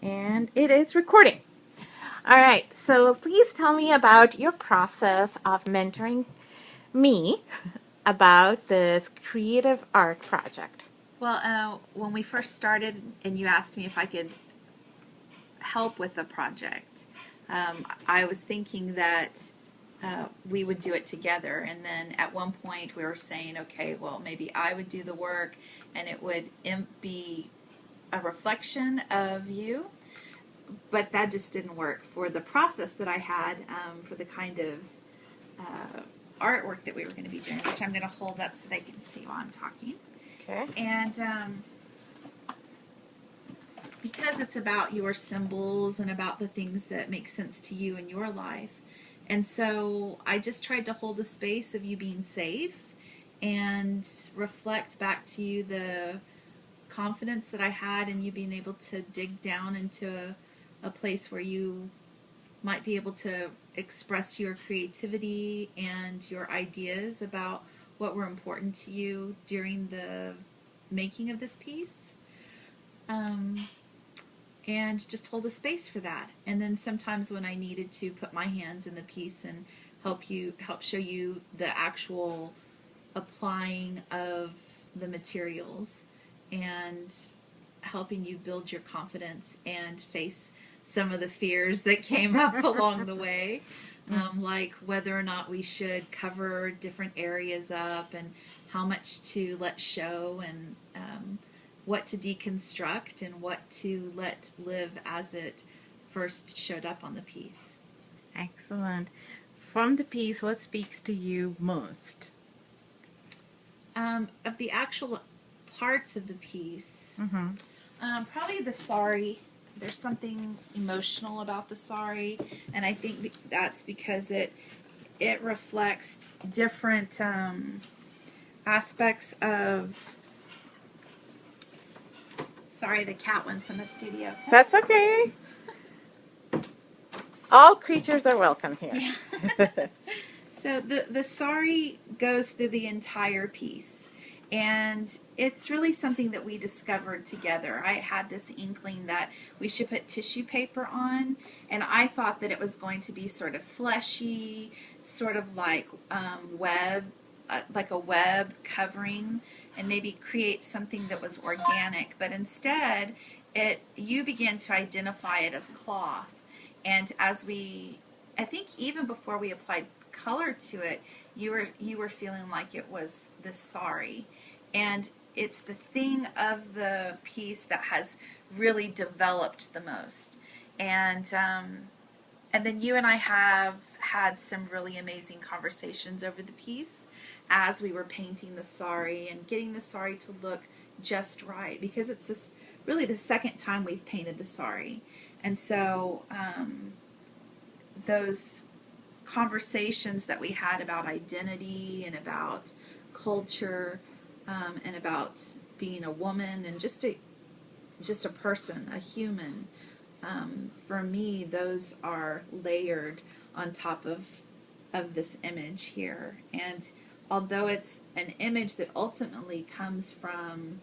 And it is recording. All right, so please tell me about your process of mentoring me about this creative art project. Well, when we first started and you asked me if I could help with the project, I was thinking that we would do it together. And then at one point we were saying, okay, well, maybe I would do the work and it would be a reflection of you. But that just didn't work for the process that I had for the kind of artwork that we were going to be doing, which I'm going to hold up so they can see while I'm talking. Okay. And because it's about your symbols and about the things that make sense to you in your life. And so I just tried to hold a space of you being safe and reflect back to you the confidence that I had in you being able to dig down into a place where you might be able to express your creativity and your ideas about what were important to you during the making of this piece. And just hold a space for that. And then sometimes when I needed to put my hands in the piece and help show you the actual applying of the materials and helping you build your confidence and face some of the fears that came up along the way, like whether or not we should cover different areas up and how much to let show and what to deconstruct and what to let live as it first showed up on the piece. Excellent. From the piece, what speaks to you most? Of the actual parts of the piece, probably the sari. There's something emotional about the sari, and I think that's because it reflects different aspects of. Sorry, the cat went in the studio. That's okay. All creatures are welcome here. Yeah. So the sari goes through the entire piece, and it's really something that we discovered together. I had this inkling that we should put tissue paper on, and I thought that it was going to be sort of fleshy, sort of like like a web covering, and maybe create something that was organic. But instead, you began to identify it as cloth, and I think even before we applied color to it, you were feeling like it was the sari, and it's the thing of the piece that has really developed the most. And then you and I have had some really amazing conversations over the piece as we were painting the sari and getting the sari to look just right, because it's really the second time we've painted the sari. And so those conversations that we had about identity and about culture and about being a woman and just a person, a human, for me, those are layered on top of this image here. And although it's an image that ultimately comes from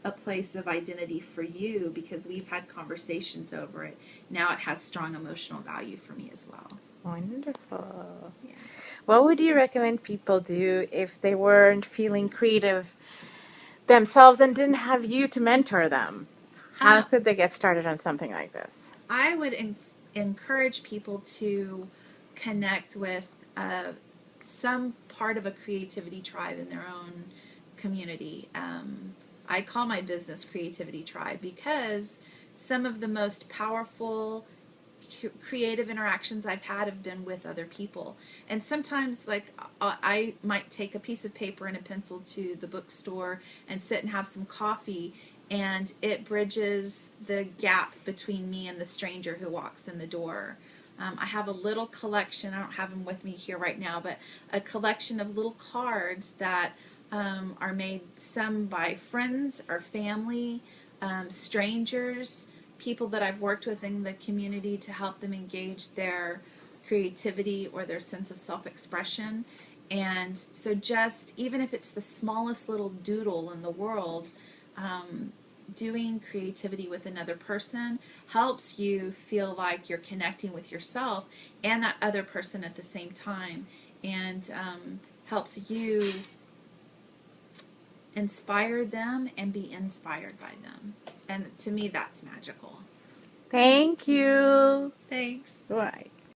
a place of identity for you, because we've had conversations over it, now it has strong emotional value for me as well. Wonderful. Yeah. What would you recommend people do if they weren't feeling creative themselves and didn't have you to mentor them? How could they get started on something like this? I would encourage people to connect with some part of a creativity tribe in their own community. I call my business Creativity Tribe because some of the most powerful creative interactions I've had have been with other people. And sometimes, like, I might take a piece of paper and a pencil to the bookstore and sit and have some coffee, and it bridges the gap between me and the stranger who walks in the door. I have a little collection, I don't have them with me here right now, but a collection of little cards that are made, some by friends or family, strangers, people that I've worked with in the community to help them engage their creativity or their sense of self-expression. And so just, even if it's the smallest little doodle in the world, doing creativity with another person helps you feel like you're connecting with yourself and that other person at the same time, and helps you inspire them and be inspired by them. And to me, that's magical. Thank you. Thanks. Bye.